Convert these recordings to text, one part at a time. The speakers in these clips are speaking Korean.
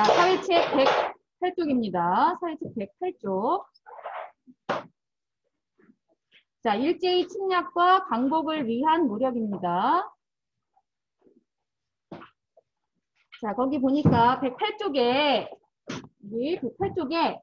자, 사회책 108쪽입니다. 사회책 108쪽. 자, 일제히 침략과 강복을 위한 노력입니다. 자, 거기 보니까 108쪽에, 이 108쪽에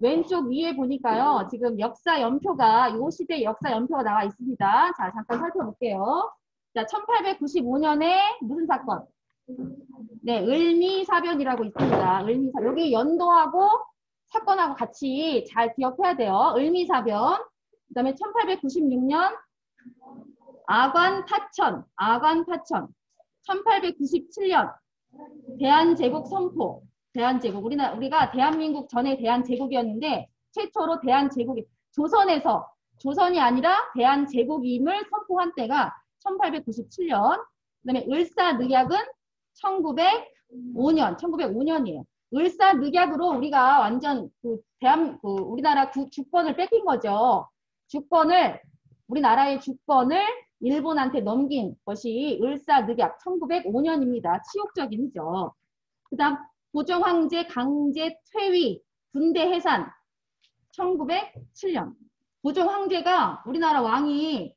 왼쪽 위에 보니까요. 지금 역사 연표가, 이 시대 역사 연표가 나와 있습니다. 자, 잠깐 살펴볼게요. 자, 1895년에 무슨 사건? 네, 을미사변이라고 있습니다. 을미사변. 여기 연도하고 사건하고 같이 잘 기억해야 돼요. 을미사변. 그 다음에 1896년 아관파천. 1897년 대한제국 선포. 대한제국. 우리가 대한민국 전에 대한제국이었는데 최초로 대한제국이 조선이 아니라 대한제국임을 선포한 때가 1897년. 그 다음에 을사늑약은 1905년이에요. 을사늑약으로 우리가 완전 우리나라 주권을 뺏긴 거죠. 우리나라의 주권을 일본한테 넘긴 것이 을사늑약 1905년입니다. 치욕적인 일이죠. 그 다음 고종황제 강제 퇴위, 군대 해산 1907년. 고종황제가 우리나라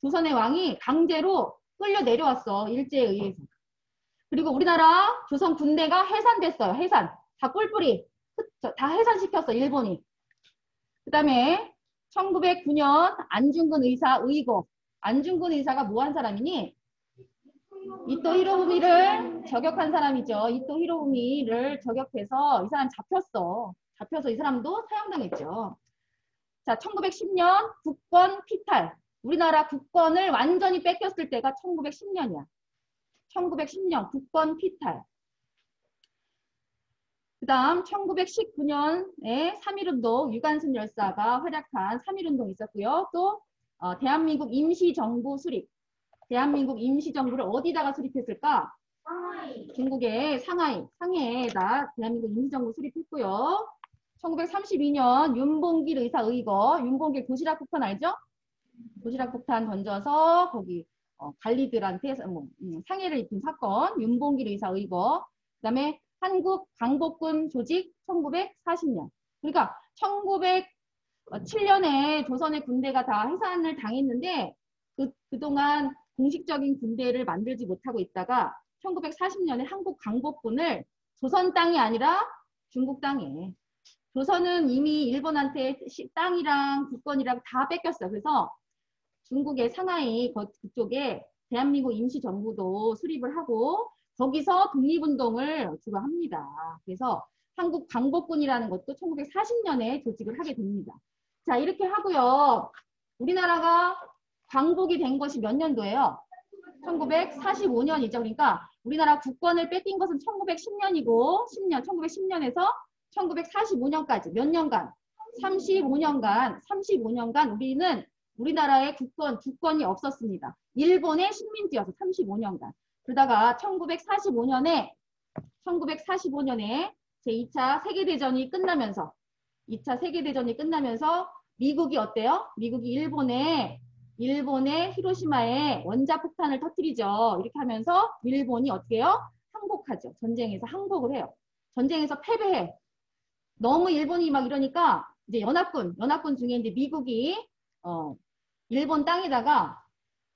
조선의 왕이 강제로 끌려 내려왔어. 일제에 의해서. 그리고 우리나라 조선 군대가 해산됐어요. 해산. 다 뿔뿔이. 다 해산시켰어. 일본이. 그 다음에 1909년 안중근 의사 의거. 안중근 의사가 뭐 한 사람이니? 이토 히로부미를 저격한 사람이죠. 이토 히로부미를 저격해서 이 사람 잡혀서 이 사람도 사형당했죠. 자, 1910년 국권 피탈. 우리나라 국권을 완전히 뺏겼을 때가 1910년이야. 1910년 국권 피탈. 그 다음 1919년에 3.1운동 유관순 열사가 활약한 3.1운동이 있었고요. 또 대한민국 임시정부 수립. 대한민국 임시정부를 어디다가 수립했을까? 상하이. 중국의 상해에다 대한민국 임시정부 수립했고요. 1932년 윤봉길 의사 의거. 윤봉길 도시락 폭탄 알죠? 도시락 폭탄 던져서 거기 관리들한테 상해를 입힌 사건. 윤봉길 의사 의거. 그 다음에 한국 강복군 조직 1940년. 그러니까 1907년에 조선의 군대가 다 해산을 당했는데 그동안 공식적인 군대를 만들지 못하고 있다가 1940년에 한국 강복군을 조선 땅이 아니라 중국 땅에. 조선은 이미 일본한테 땅이랑 국권이랑 다 뺏겼어요. 그래서 중국의 상하이 그쪽에 대한민국 임시정부도 수립을 하고 거기서 독립운동을 주로 합니다. 그래서 한국 강복군이라는 것도 1940년에 조직을 하게 됩니다. 자, 이렇게 하고요. 우리나라가 광복이 된 것이 몇 년도예요? 1945년이죠. 그러니까 우리나라 국권을 뺏긴 것은 1910년이고 1910년에서 1945년까지 몇 년간? 35년간 우리는 우리나라의 주권이 없었습니다. 일본의 식민지여서 35년간. 그러다가 1945년에 제2차 세계대전이 끝나면서 미국이 어때요? 미국이 일본의 히로시마에 원자폭탄을 터뜨리죠. 이렇게 하면서 일본이 어떻게 해요? 항복하죠. 전쟁에서 항복을 해요. 전쟁에서 패배해. 너무 일본이 막 이러니까 이제 연합군 중에 이제 미국이 일본 땅에다가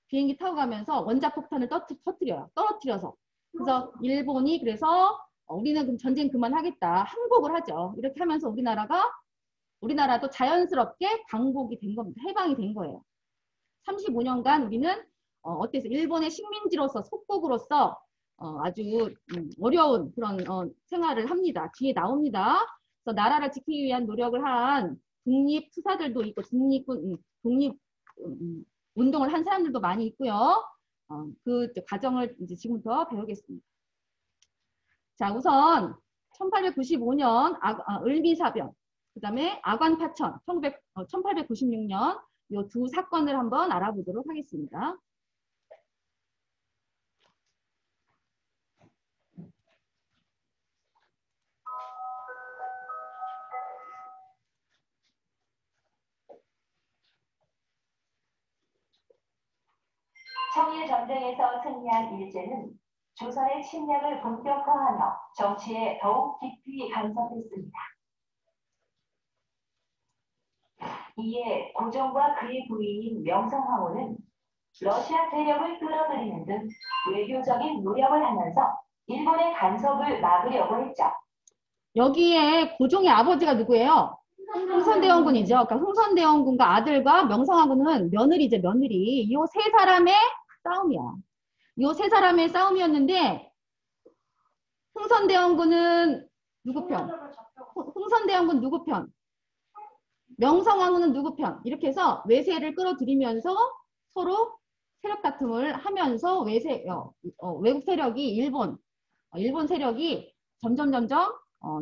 비행기 타고 가면서 원자폭탄을 떨어뜨려서. 그래서 일본이 우리는 그럼 전쟁 그만하겠다. 항복을 하죠. 이렇게 하면서 우리나라도 자연스럽게 광복이 된 겁니다. 해방이 된 거예요. 35년간 우리는 어때서 일본의 식민지로서 속국으로서 아주 어려운 그런 생활을 합니다. 뒤에 나옵니다. 그래서 나라를 지키기 위한 노력을 한 독립투사들도 있고 독립 운동을 한 사람들도 많이 있고요. 그 과정을 이제 지금부터 배우겠습니다. 자, 우선 1895년 을미사변, 그 다음에 아관파천 1896년 이 두 사건을 한번 알아보도록 하겠습니다. 청일전쟁에서 승리한 일제는 조선의 침략을 본격화하며 정치에 더욱 깊이 간섭했습니다. 이에 고종과 그의 부인인 명성황후는 러시아 세력을 끌어들이는 등 외교적인 노력을 하면서 일본의 간섭을 막으려고 했죠. 여기에 고종의 아버지가 누구예요? 흥선대원군이죠. 그러니까 흥선대원군과 아들과 명성황후는 며느리죠, 며느리. 이 세 사람의 싸움이야. 이 세 사람의 싸움이었는데 흥선대원군은 누구 편? 흥선대원군 누구 편? 명성황후는 누구 편? 이렇게 해서 외세를 끌어들이면서 서로 세력 다툼을 하면서 외국 세력이 일본 세력이 점점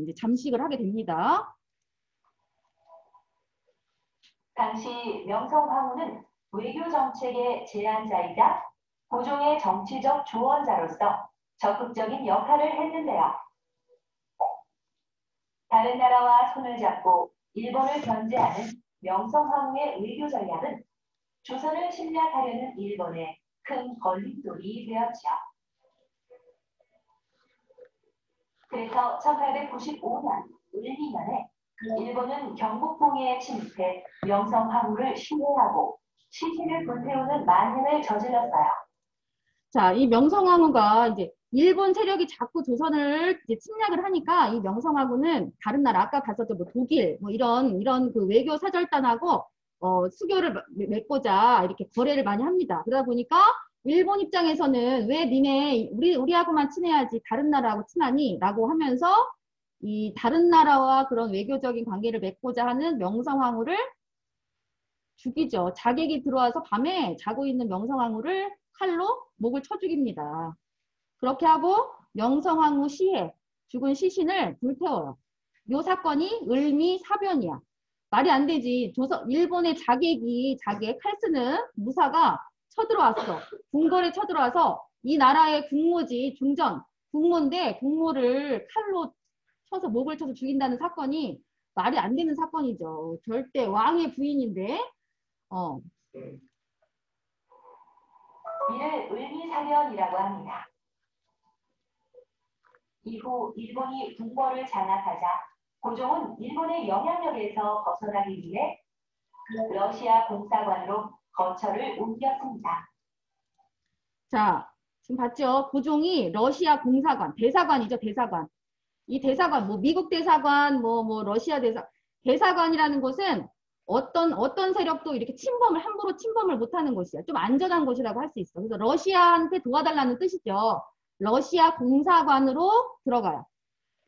이제 잠식을 하게 됩니다. 당시 명성황후는 외교 정책의 제안자이자 고종의 정치적 조언자로서 적극적인 역할을 했는데요. 다른 나라와 손을 잡고 일본을 견제하는 명성황후의 외교 전략은 조선을 침략하려는 일본의 큰 걸림돌이 되었죠. 그래서 1895년 을미년에 일본은 경복궁에 침입해 명성황후를 시해하고 시신을 불태우는 만행을 저질렀어요. 자, 이 명성황후가 이제 일본 세력이 자꾸 조선을 이제 침략을 하니까 이 명성황후는 다른 나라 아까 봤었죠, 뭐 독일 뭐 이런 그 외교 사절단하고 수교를 맺고자 이렇게 거래를 많이 합니다. 그러다 보니까 일본 입장에서는 왜 니네 우리하고만 친해야지 다른 나라하고 친하니? 라고 하면서 이 다른 나라와 그런 외교적인 관계를 맺고자 하는 명성황후를 죽이죠. 자객이 들어와서 밤에 자고 있는 명성황후를 칼로 목을 쳐 죽입니다. 그렇게 하고 명성황후 시해, 죽은 시신을 불태워요. 이 사건이 을미사변이야. 말이 안 되지. 일본의 자객 칼 쓰는 무사가 쳐들어왔어. 궁궐에 쳐들어와서 이 나라의 국모지, 국모인데 국모를 칼로 쳐서 목을 쳐서 죽인다는 사건이 말이 안 되는 사건이죠. 절대 왕의 부인인데. 이를 을미사변이라고 합니다. 이후 일본이 궁궐을 장악하자 고종은 일본의 영향력에서 벗어나기 위해 러시아 공사관으로 거처를 옮겼습니다. 자, 지금 봤죠? 고종이 러시아 공사관, 대사관이죠, 대사관. 이 대사관, 뭐 미국 대사관, 뭐 러시아 대사관이라는 곳은 어떤 세력도 이렇게 함부로 침범을 못하는 곳이야. 좀 안전한 곳이라고 할 수 있어. 그래서 러시아한테 도와달라는 뜻이죠. 러시아 공사관으로 들어가요.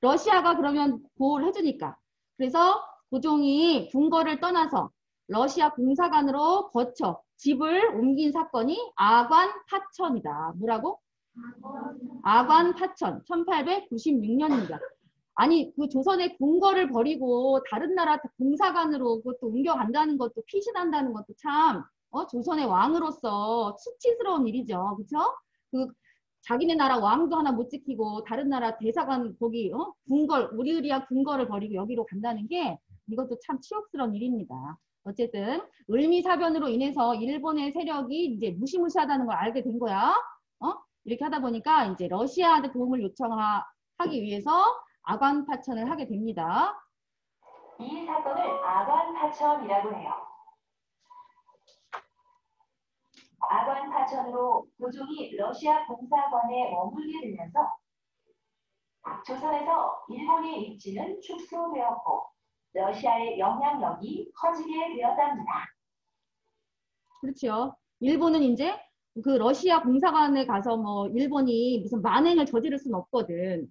러시아가 그러면 보호를 해주니까. 그래서 고종이 궁궐을 떠나서 러시아 공사관으로 거쳐 집을 옮긴 사건이 아관파천이다. 뭐라고? 아관파천 1896년입니다. 아니 그 조선의 궁궐을 버리고 다른 나라 공사관으로 그것도 옮겨간다는 것도 피신한다는 것도 참 조선의 왕으로서 수치스러운 일이죠. 그렇죠? 그 자기네 나라 왕도 하나 못 지키고 다른 나라 대사관 거기 궁궐 우리의리한 궁궐을 버리고 여기로 간다는 게 이것도 참 치욕스러운 일입니다. 어쨌든 을미사변으로 인해서 일본의 세력이 이제 무시무시하다는 걸 알게 된 거야. 이렇게 하다 보니까 이제 러시아한테 도움을 요청하기 위해서 아관파천을 하게 됩니다. 이 사건을 아관파천이라고 해요. 아관파천으로 고종이 러시아 공사관에 머물게 되면서 조선에서 일본의 입지는 축소되었고 러시아의 영향력이 커지게 되었답니다. 그렇죠. 일본은 이제 그 러시아 공사관에 가서 뭐 일본이 무슨 만행을 저지를 수는 없거든.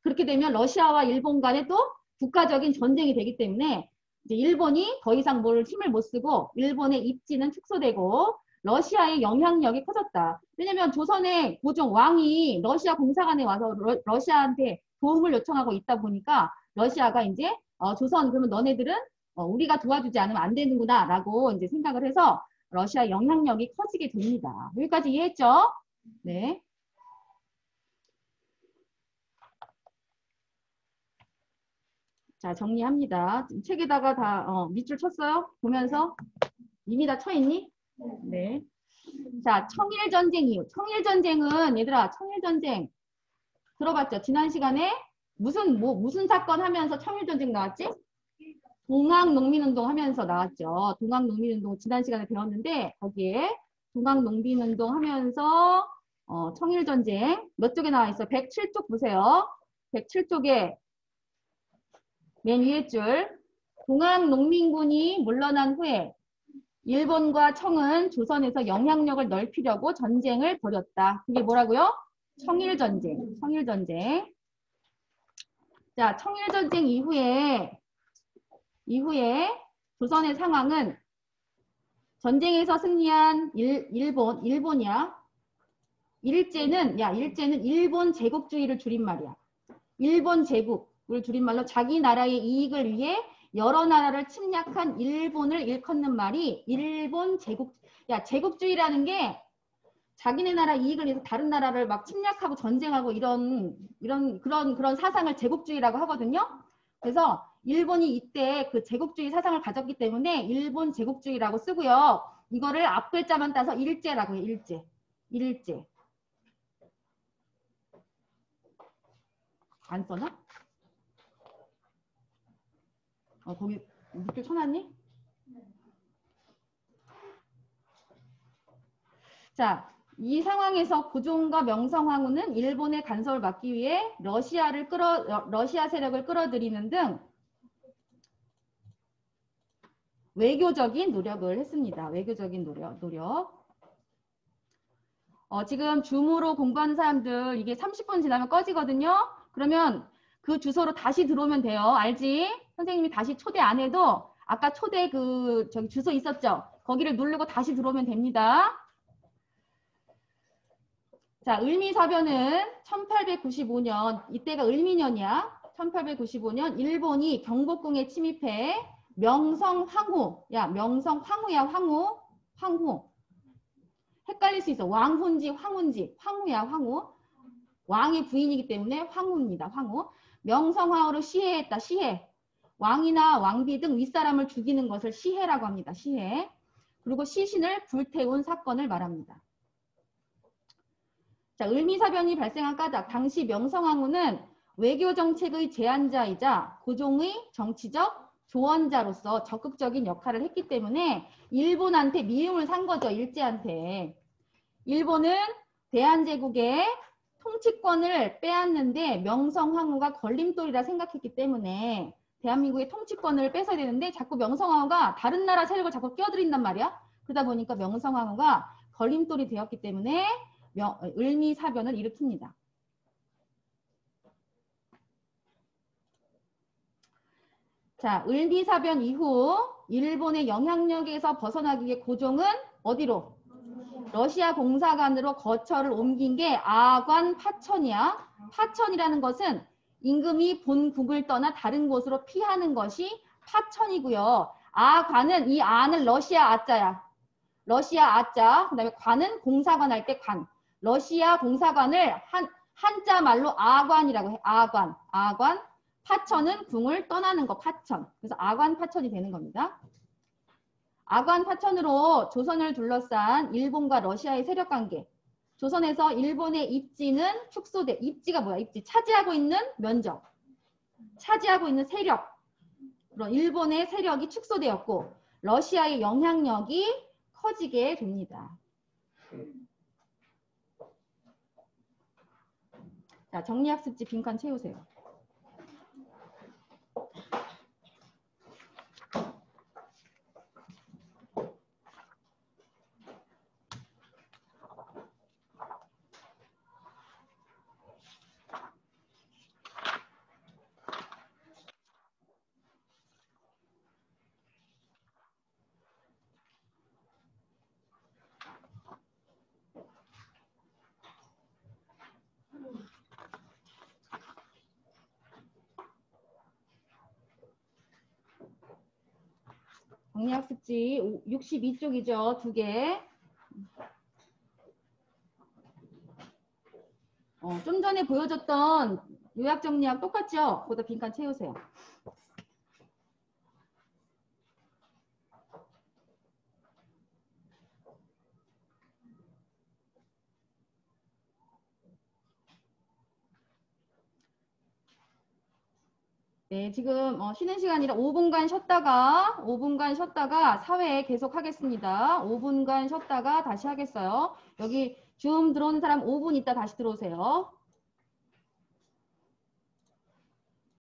그렇게 되면 러시아와 일본 간에 또 국가적인 전쟁이 되기 때문에 이제 일본이 더 이상 힘을 못 쓰고 일본의 입지는 축소되고 러시아의 영향력이 커졌다. 왜냐면 조선의 고종 왕이 러시아 공사관에 와서 러시아한테 도움을 요청하고 있다 보니까 러시아가 이제 조선 그러면 너네들은 우리가 도와주지 않으면 안 되는구나라고 이제 생각을 해서 러시아 영향력이 커지게 됩니다. 여기까지 이해했죠? 네. 자, 정리합니다. 책에다가 다 밑줄 쳤어요? 보면서 이미 다 쳐있니? 네. 자, 청일전쟁 이후. 청일전쟁은 얘들아, 청일전쟁 들어봤죠? 지난 시간에 무슨 사건 하면서 청일전쟁 나왔지? 동학농민운동 하면서 나왔죠. 동학농민운동 지난 시간에 배웠는데 거기에 동학농민운동 하면서 청일전쟁 몇 쪽에 나와 있어? 107쪽 보세요. 107쪽에 맨 위에 줄 동학농민군이 물러난 후에 일본과 청은 조선에서 영향력을 넓히려고 전쟁을 벌였다. 그게 뭐라고요? 청일전쟁. 청일전쟁. 자, 청일전쟁 이후에 조선의 상황은 전쟁에서 승리한 일본이야. 일제는 일본 제국주의를 줄임말이야. 일본 제국을 줄임말로 자기 나라의 이익을 위해 여러 나라를 침략한 일본을 일컫는 말이 일본 제국주의라는 게 자기네 나라 이익을 위해서 다른 나라를 막 침략하고 전쟁하고 그런 사상을 제국주의라고 하거든요. 그래서 일본이 이때 그 제국주의 사상을 가졌기 때문에 일본 제국주의라고 쓰고요. 이거를 앞글자만 따서 일제라고 해요. 일제. 안 써나? 거기 밑줄 쳐놨니? 자, 이 상황에서 고종과 명성황후는 일본의 간섭을 막기 위해 러시아 세력을 끌어들이는 등 외교적인 노력을 했습니다. 외교적인 노력. 지금 줌으로 공부하는 사람들 이게 30분 지나면 꺼지거든요. 그러면 그 주소로 다시 들어오면 돼요. 알지? 선생님이 다시 초대 안 해도 아까 초대 저기 주소 있었죠? 거기를 누르고 다시 들어오면 됩니다. 자, 을미사변은 1895년, 이때가 을미년이야. 1895년 일본이 경복궁에 침입해 명성황후야, 황후. 헷갈릴 수 있어. 왕후인지 황후인지. 황후야, 황후. 왕의 부인이기 때문에 황후입니다. 황후. 명성황후를 시해했다. 시해. 왕이나 왕비 등 윗사람을 죽이는 것을 시해라고 합니다. 시해. 그리고 시신을 불태운 사건을 말합니다. 자, 을미사변이 발생한 까닭. 당시 명성황후는 외교정책의 제안자이자 고종의 정치적 조언자로서 적극적인 역할을 했기 때문에 일본한테 미움을 산 거죠. 일제한테. 일본은 대한제국의 통치권을 빼앗는데 명성황후가 걸림돌이라 생각했기 때문에 대한민국의 통치권을 뺏어야 되는데 자꾸 명성황후가 다른 나라 세력을 자꾸 끼어들인단 말이야. 그러다 보니까 명성황후가 걸림돌이 되었기 때문에 을미사변을 일으킵니다. 자, 을미사변 이후 일본의 영향력에서 벗어나기 위해 고종은 어디로? 러시아 공사관으로 거처를 옮긴 게 아관 파천이야. 파천이라는 것은 임금이 본국을 떠나 다른 곳으로 피하는 것이 파천이고요. 아관은 이 아는 러시아 아자야. 러시아 아자. 그다음에 관은 공사관 할 때 관. 러시아 공사관을 한자 말로 아관이라고 해. 아관. 파천은 궁을 떠나는 거. 파천. 그래서 아관 파천이 되는 겁니다. 아관 파천으로 조선을 둘러싼 일본과 러시아의 세력 관계. 조선에서 일본의 입지는 축소돼. 입지가 뭐야? 입지. 차지하고 있는 면적. 차지하고 있는 세력. 그런 일본의 세력이 축소되었고 러시아의 영향력이 커지게 됩니다. 자, 정리학습지 빈칸 채우세요. 정리학습지 62쪽이죠. 2개. 좀 전에 보여줬던 요약정리학 똑같죠? 거기다 빈칸 채우세요. 네, 지금 쉬는 시간이라 5분간 쉬었다가 사회 계속 하겠습니다. 5분간 쉬었다가 다시 하겠어요. 여기 줌 들어오는 사람 5분 있다 다시 들어오세요.